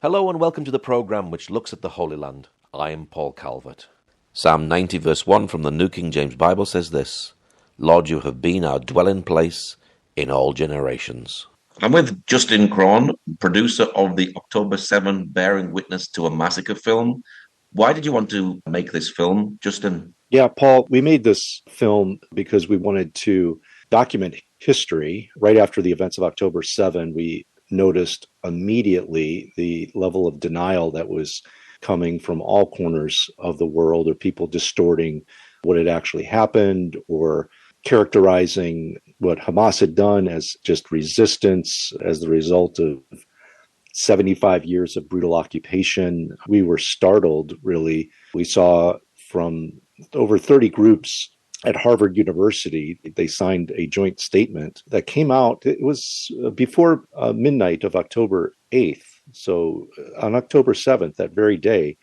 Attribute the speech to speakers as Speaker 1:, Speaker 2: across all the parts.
Speaker 1: Hello and welcome to the programme which looks at the Holy Land. I am Paul Calvert. Psalm 90 verse 1 from the New King James Bible says this: Lord, you have been our dwelling place in all generations. I'm with Justin Kron, producer of the October 7 Bearing Witness to a Massacre film. Why did you want to make this film, Justin?
Speaker 2: Yeah, Paul, we made this film because we wanted to document history. Right after the events of October 7, we noticed immediately the level of denial that was coming from all corners of the world, or people distorting what had actually happened or characterizing what Hamas had done as just resistance as the result of 75 years of brutal occupation. We were startled, really. We saw from over 30 groups at Harvard University, they signed a joint statement that came out. It was before midnight of October 8th. So on October 7th, that very day,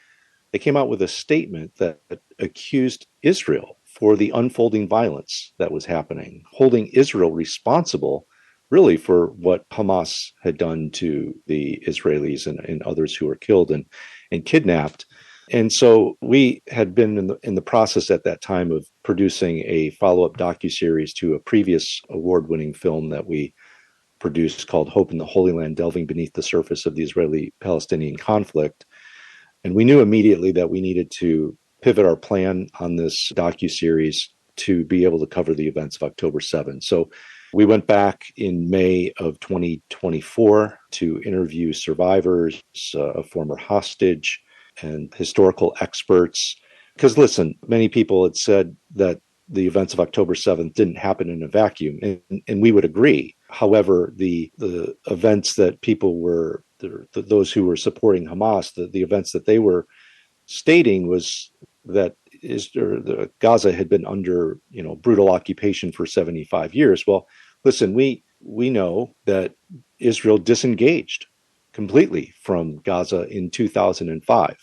Speaker 2: they came out with a statement that accused Israel for the unfolding violence that was happening, holding Israel responsible really for what Hamas had done to the Israelis and others who were killed and kidnapped. And so we had been in the process at that time of producing a follow-up docuseries to a previous award-winning film that we produced called Hope in the Holy Land, delving beneath the surface of the Israeli-Palestinian conflict. And we knew immediately that we needed to pivot our plan on this docuseries to be able to cover the events of October 7. So we went back in May of 2024 to interview survivors, a former hostage, and historical experts. Because listen, many people had said that the events of October 7th didn't happen in a vacuum, and we would agree. However, the events that people were, those who were supporting Hamas, the events that they were stating was that Gaza had been under brutal occupation for 75 years. Well, listen, we know that Israel disengaged completely from Gaza in 2005,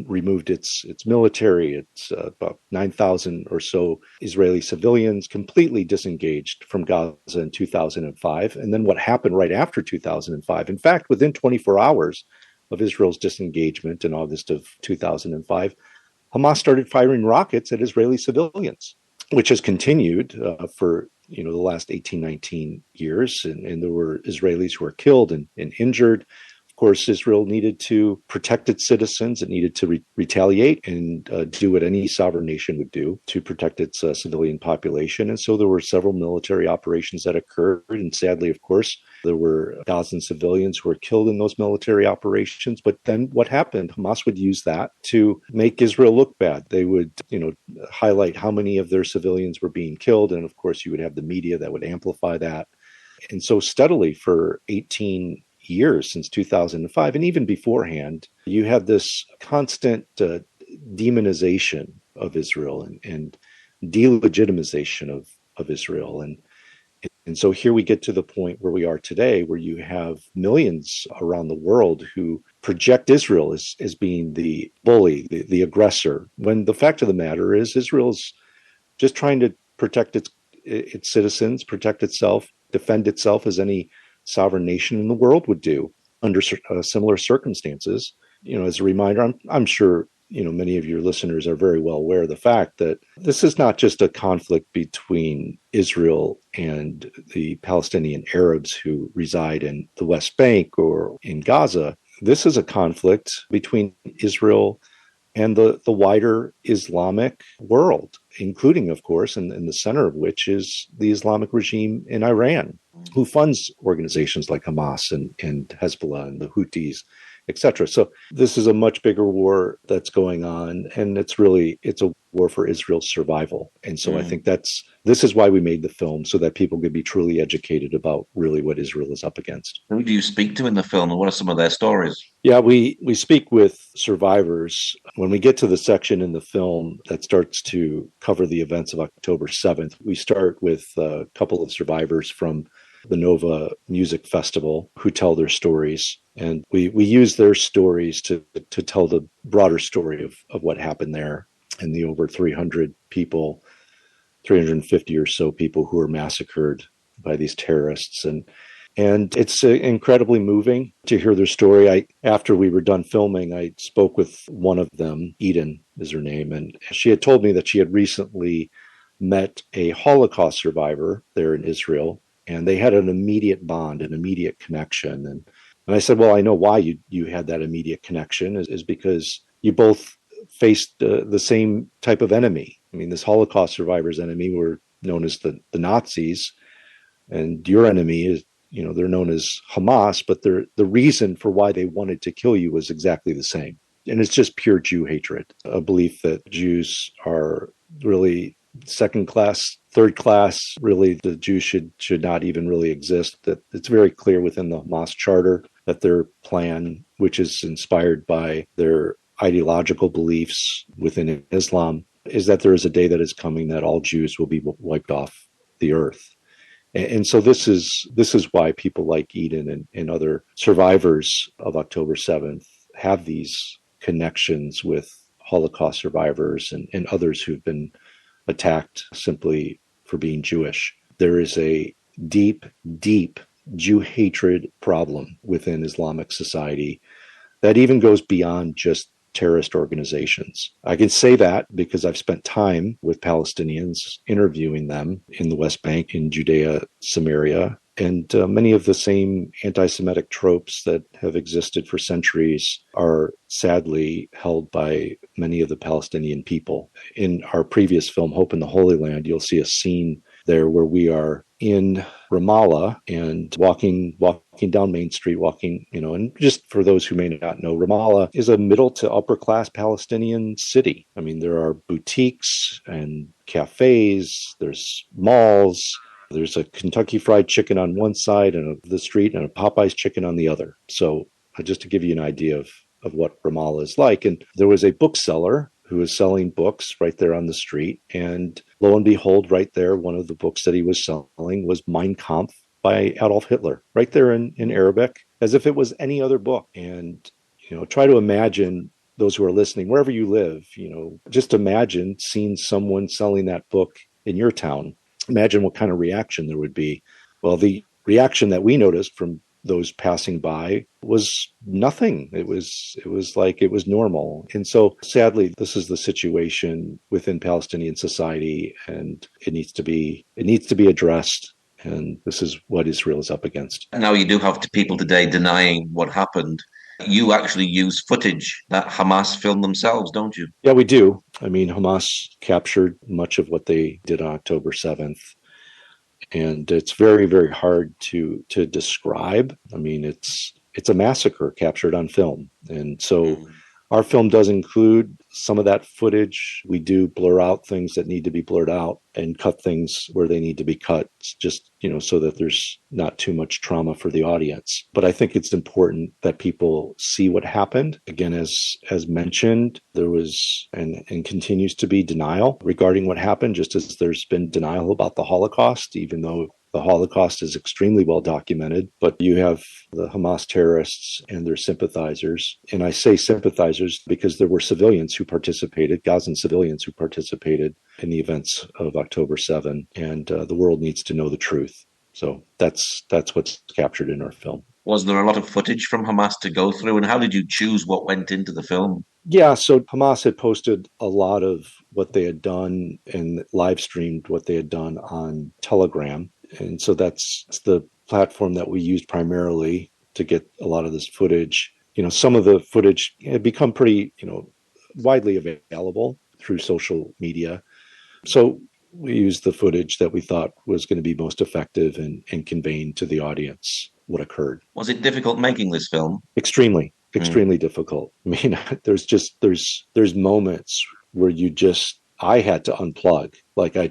Speaker 2: removed its military, its about 9,000 or so Israeli civilians completely disengaged from Gaza in 2005. And then what happened right after 2005? In fact, within 24 hours of Israel's disengagement in August of 2005, Hamas started firing rockets at Israeli civilians, which has continued for the last 18, 19 years. And there were Israelis who were killed and injured. Of course, Israel needed to protect its citizens. It needed to retaliate and do what any sovereign nation would do to protect its civilian population. And so there were several military operations that occurred. And sadly, of course, there were Gazan civilians who were killed in those military operations. But then what happened? Hamas would use that to make Israel look bad. They would, highlight how many of their civilians were being killed. And of course, you would have the media that would amplify that. And so steadily for 18 years, since 2005, and even beforehand, you had this constant demonization of Israel and delegitimization of Israel. And so here we get to the point where we are today, where you have millions around the world who project Israel as being the bully, the aggressor, when the fact of the matter is Israel's just trying to protect its citizens, protect itself, defend itself as any sovereign nation in the world would do under similar circumstances. As a reminder, I'm sure many of your listeners are very well aware of the fact that this is not just a conflict between Israel and the Palestinian Arabs who reside in the West Bank or in Gaza. This is a conflict between Israel and the wider Islamic world, including, of course, in the center of which is the Islamic regime in Iran, who funds organizations like Hamas and Hezbollah and the Houthis, etc. So this is a much bigger war that's going on, and it's a war for Israel's survival. And so I think this is why we made the film, so that people could be truly educated about really what Israel is up against.
Speaker 1: Who do you speak to in the film, and what are some of their stories?
Speaker 2: Yeah, we speak with survivors. When we get to the section in the film that starts to cover the events of October 7th, we start with a couple of survivors from the Nova Music Festival who tell their stories. And we use their stories to tell the broader story of what happened there and the over 300 people, 350 or so people who were massacred by these terrorists. And And it's incredibly moving to hear their story. After we were done filming, I spoke with one of them, Eden is her name, and she had told me that she had recently met a Holocaust survivor there in Israel, and they had an immediate bond, an immediate connection. And I said, well, I know why you had that immediate connection is because you both faced the same type of enemy. I mean, this Holocaust survivor's enemy were known as the Nazis, and your enemy is, they're known as Hamas, but the reason for why they wanted to kill you was exactly the same. And it's just pure Jew hatred, a belief that Jews are really second class, third class. Really, the Jews should not even really exist. That it's very clear within the Hamas charter that their plan, which is inspired by their ideological beliefs within Islam, is that there is a day that is coming that all Jews will be wiped off the earth. And so this is why people like Eden and other survivors of October 7th have these connections with Holocaust survivors and others who've been attacked simply for being Jewish. There is a deep, deep Jew hatred problem within Islamic society that even goes beyond just terrorist organizations. I can say that because I've spent time with Palestinians interviewing them in the West Bank, in Judea, Samaria, and many of the same anti-Semitic tropes that have existed for centuries are sadly held by many of the Palestinian people. In our previous film, Hope in the Holy Land, you'll see a scene there where we are in Ramallah and walking down Main Street, and just for those who may not know, Ramallah is a middle to upper class Palestinian city. I mean, there are boutiques and cafes, there's malls, there's a Kentucky Fried Chicken on one side and the street and a Popeye's chicken on the other. So just to give you an idea of what Ramallah is like. And there was a bookseller who was selling books right there on the street. And lo and behold, right there, one of the books that he was selling was Mein Kampf by Adolf Hitler, right there in Arabic, as if it was any other book. And, try to imagine those who are listening, wherever you live, just imagine seeing someone selling that book in your town. Imagine what kind of reaction there would be. Well, the reaction that we noticed from those passing by was nothing. It was like it was normal. And so sadly, this is the situation within Palestinian society, and it needs to be addressed. And this is what Israel is up against.
Speaker 1: Now, you do have people today denying what happened. You actually use footage that Hamas filmed themselves, don't you?
Speaker 2: Yeah, we do. I mean, Hamas captured much of what they did on October 7th. And it's very, very hard to describe. I mean, it's a massacre captured on film. And so our film does include some of that footage. We do blur out things that need to be blurred out and cut things where they need to be cut, just, so that there's not too much trauma for the audience. But I think it's important that people see what happened. Again, as mentioned, there was and continues to be denial regarding what happened, just as there's been denial about the Holocaust, even though the Holocaust is extremely well documented. But you have the Hamas terrorists and their sympathizers. And I say sympathizers because there were civilians who participated, Gazan civilians who participated in the events of October 7. And the world needs to know the truth. So that's what's captured in our film.
Speaker 1: Was there a lot of footage from Hamas to go through? And how did you choose what went into the film?
Speaker 2: Yeah, so Hamas had posted a lot of what they had done and live streamed what they had done on Telegram. And so that's the platform that we used primarily to get a lot of this footage. Some of the footage had become pretty, widely available through social media. So we used the footage that we thought was going to be most effective in conveying to the audience what occurred.
Speaker 1: Was it difficult making this film?
Speaker 2: Extremely difficult. I mean, there's moments where I had to unplug. Like I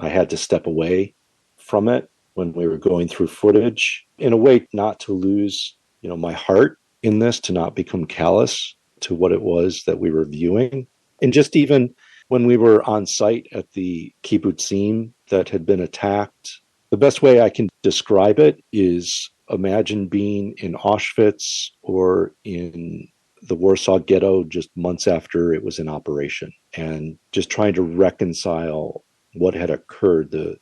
Speaker 2: had to step away from it when we were going through footage, in a way not to lose, my heart in this, to not become callous to what it was that we were viewing. And just even when we were on site at the kibbutzim that had been attacked, the best way I can describe it is imagine being in Auschwitz or in the Warsaw Ghetto just months after it was in operation, and just trying to reconcile what had occurred, the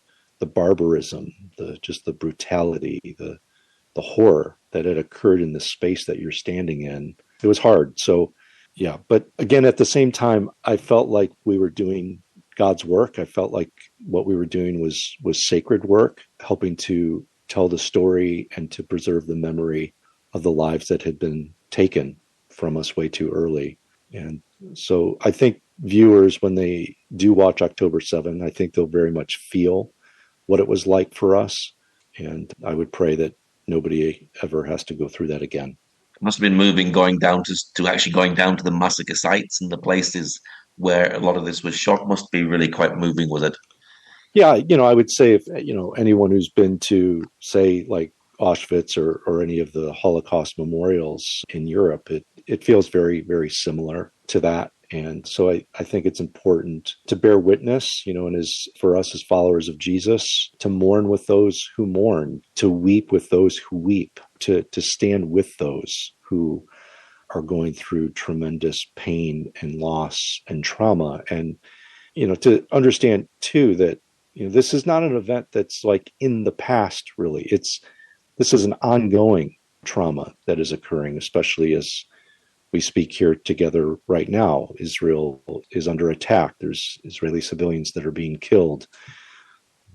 Speaker 2: barbarism, the brutality, the the horror that had occurred in the space that you're standing in. It was hard. So, yeah. But again, at the same time, I felt like we were doing God's work. I felt like what we were doing was sacred work, helping to tell the story and to preserve the memory of the lives that had been taken from us way too early. And so I think viewers, when they do watch October 7, I think they'll very much feel what it was like for us. And I would pray that nobody ever has to go through that again.
Speaker 1: It must have been moving going down to actually going down to the massacre sites and the places where a lot of this was shot. Must be really quite moving, was it?
Speaker 2: Yeah, I would say if, anyone who's been to, say, like Auschwitz or any of the Holocaust memorials in Europe, it feels very, very similar to that. And so I think it's important to bear witness, and as for us as followers of Jesus, to mourn with those who mourn, to weep with those who weep, to stand with those who are going through tremendous pain and loss and trauma. And, to understand too that, this is not an event that's like in the past, really. This is an ongoing trauma that is occurring, especially as we speak here together right now. Israel is under attack. There's Israeli civilians that are being killed.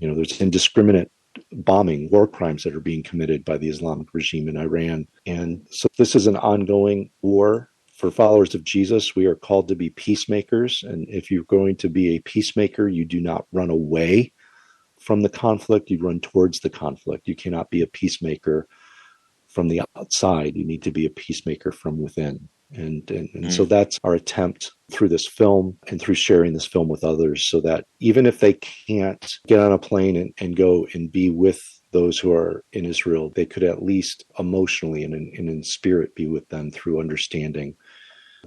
Speaker 2: There's indiscriminate bombing, war crimes that are being committed by the Islamic regime in Iran. And so this is an ongoing war. For followers of Jesus, we are called to be peacemakers. And if you're going to be a peacemaker, you do not run away from the conflict, you run towards the conflict. You cannot be a peacemaker from the outside. You need to be a peacemaker from within. And so that's our attempt through this film and through sharing this film with others, so that even if they can't get on a plane and go and be with those who are in Israel, they could at least emotionally and in spirit be with them through understanding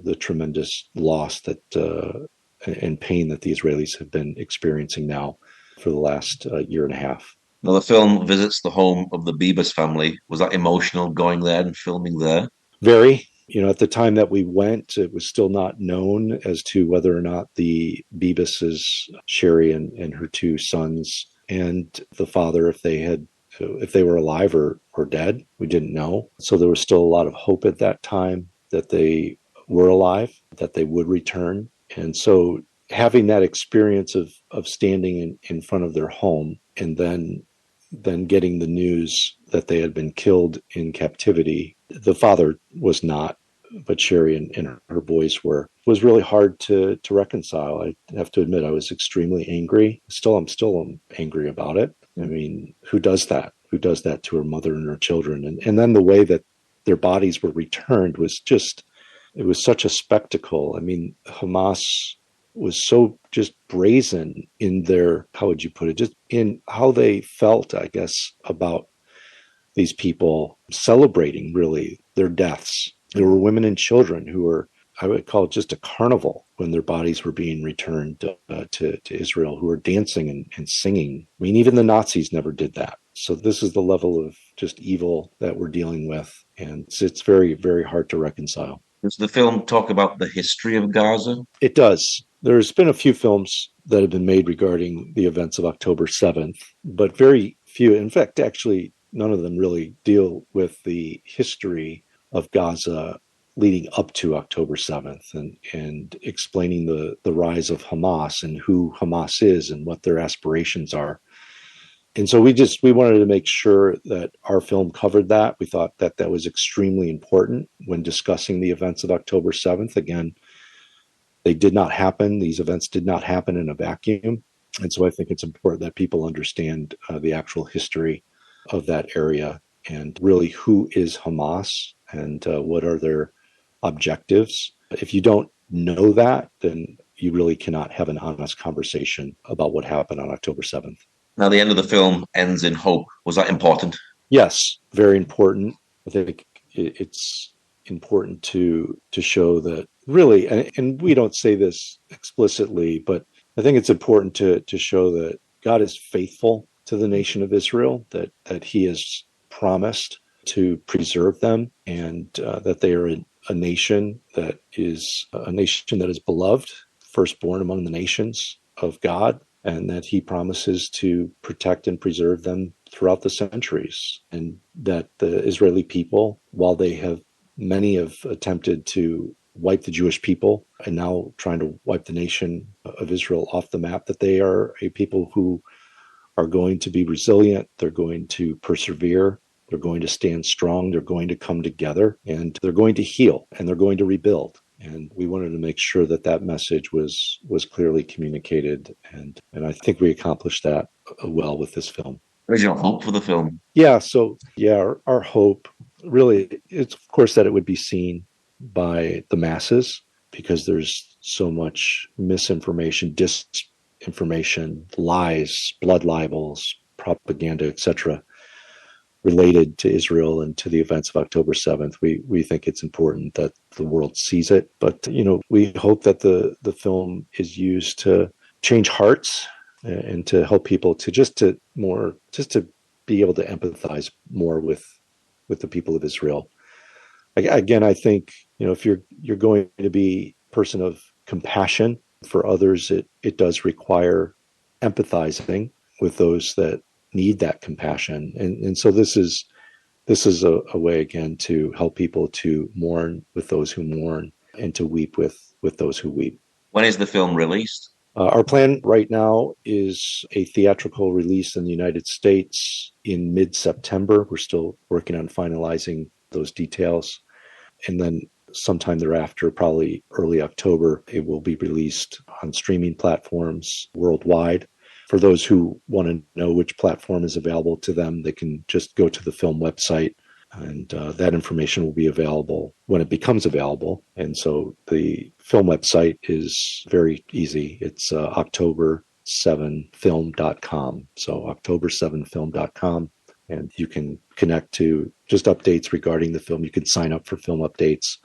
Speaker 2: the tremendous loss that and pain that the Israelis have been experiencing now for the last year and a half.
Speaker 1: Now, the film visits the home of the Bibas family. Was that emotional going there and filming there?
Speaker 2: Very. At the time that we went, it was still not known as to whether or not the Bibases, Sherry and her two sons, and the father, if they were alive or dead. We didn't know. So there was still a lot of hope at that time that they were alive, that they would return. And so having that experience of standing in front of their home and then getting the news that they had been killed in captivity, the father was not, but Sherry and her boys were, was really hard to reconcile. I have to admit, I was extremely angry. I'm still angry about it. I mean, who does that? Who does that to her mother and her children? And then the way that their bodies were returned was it was such a spectacle. I mean, Hamas was so just brazen in their, how would you put it, just in how they felt, I guess, about these people celebrating really their deaths. There were women and children who were, I would call it just a carnival when their bodies were being returned to Israel, who were dancing and singing. I mean, even the Nazis never did that. So this is the level of just evil that we're dealing with. And it's very, very hard to reconcile.
Speaker 1: Does the film talk about the history of Gaza?
Speaker 2: It does. There's been a few films that have been made regarding the events of October 7th, but very few. In fact, actually, none of them really deal with the history of Gaza leading up to October 7th and explaining the rise of Hamas and who Hamas is and what their aspirations are. And so we wanted to make sure that our film covered that. We thought that was extremely important when discussing the events of October 7th. Again, they did not happen. These events did not happen in a vacuum. And so I think it's important that people understand the actual history of that area and really who is Hamas and what are their objectives. If you don't know that, then you really cannot have an honest conversation about what happened on October 7th.
Speaker 1: Now, the end of the film ends in hope. Was that important?
Speaker 2: Yes, very important. I think it's important to show that really, and we don't say this explicitly, but I think it's important to show that God is faithful to the nation of Israel, that he has promised to preserve them, and that they are a nation that is beloved, firstborn among the nations of God. and that he promises to protect and preserve them throughout the centuries, and that the Israeli people, while many have attempted to wipe the Jewish people and now trying to wipe the nation of Israel off the map, that they are a people who are going to be resilient, they're going to persevere, they're going to stand strong, they're going to come together, and they're going to heal, and they're going to rebuild. And we wanted to make sure that that message was clearly communicated, and I think we accomplished that well with this film.
Speaker 1: What is your hope for the film?
Speaker 2: Our hope really is, of course, that it would be seen by the masses, because there's so much misinformation, disinformation, lies, blood libels, propaganda, etc., related to Israel and to the events of October 7th. We think it's important that the world sees it. But, we hope that the film is used to change hearts and to help people to be able to empathize more with the people of Israel. Again, I think, if you're going to be a person of compassion for others, it does require empathizing with those that need that compassion. And so this is a way, again, to help people to mourn with those who mourn and to weep with those who weep.
Speaker 1: When is the film released?
Speaker 2: Our plan right now is a theatrical release in the United States in mid-September. We're still working on finalizing those details. And then sometime thereafter, probably early October, it will be released on streaming platforms worldwide. For those who want to know which platform is available to them, they can just go to the film website, and that information will be available when it becomes available. And so the film website is very easy. It's October7film.com. So October7film.com. And you can connect to just updates regarding the film. You can sign up for film updates.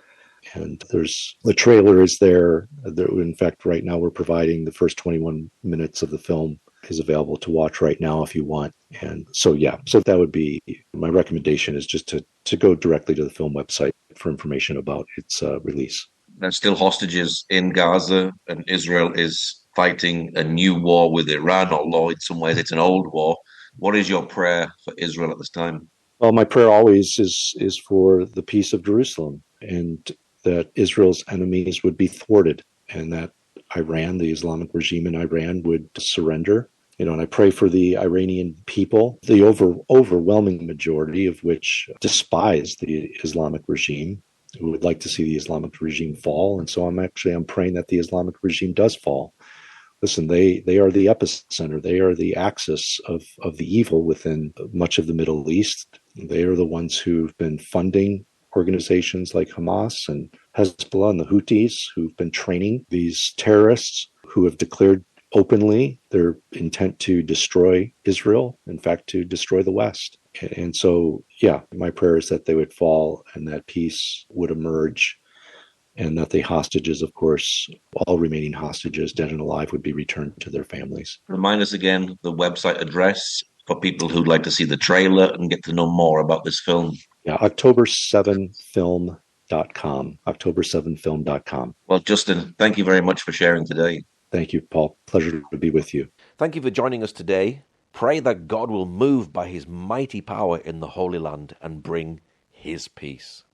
Speaker 2: And the trailer is there. In fact, right now we're providing the first 21 minutes of the film is available to watch right now if you want. And so that would be my recommendation, is just to go directly to the film website for information about its release.
Speaker 1: There's still hostages in Gaza, and Israel is fighting a new war with Iran, although in some ways it's an old war. What is your prayer for Israel at this time?
Speaker 2: Well, my prayer always is for the peace of Jerusalem, and that Israel's enemies would be thwarted, and that Iran, the Islamic regime in Iran, would surrender. And I pray for the Iranian people, the overwhelming majority of which despise the Islamic regime, who would like to see the Islamic regime fall. And so I'm praying that the Islamic regime does fall. Listen, they are the epicenter. They are the axis of the evil within much of the Middle East. They are the ones who've been funding organizations like Hamas and Hezbollah and the Houthis, who've been training these terrorists who have declared openly their intent to destroy Israel, in fact, to destroy the West. And so, my prayer is that they would fall and that peace would emerge, and that the hostages, of course, all remaining hostages, dead and alive, would be returned to their families.
Speaker 1: Remind us again the website address for people who'd like to see the trailer and get to know more about this film.
Speaker 2: October7film.com. October7film.com.
Speaker 1: Well, Justin, thank you very much for sharing today.
Speaker 2: Thank you, Paul. Pleasure to be with you.
Speaker 1: Thank you for joining us today. Pray that God will move by his mighty power in the Holy Land and bring his peace.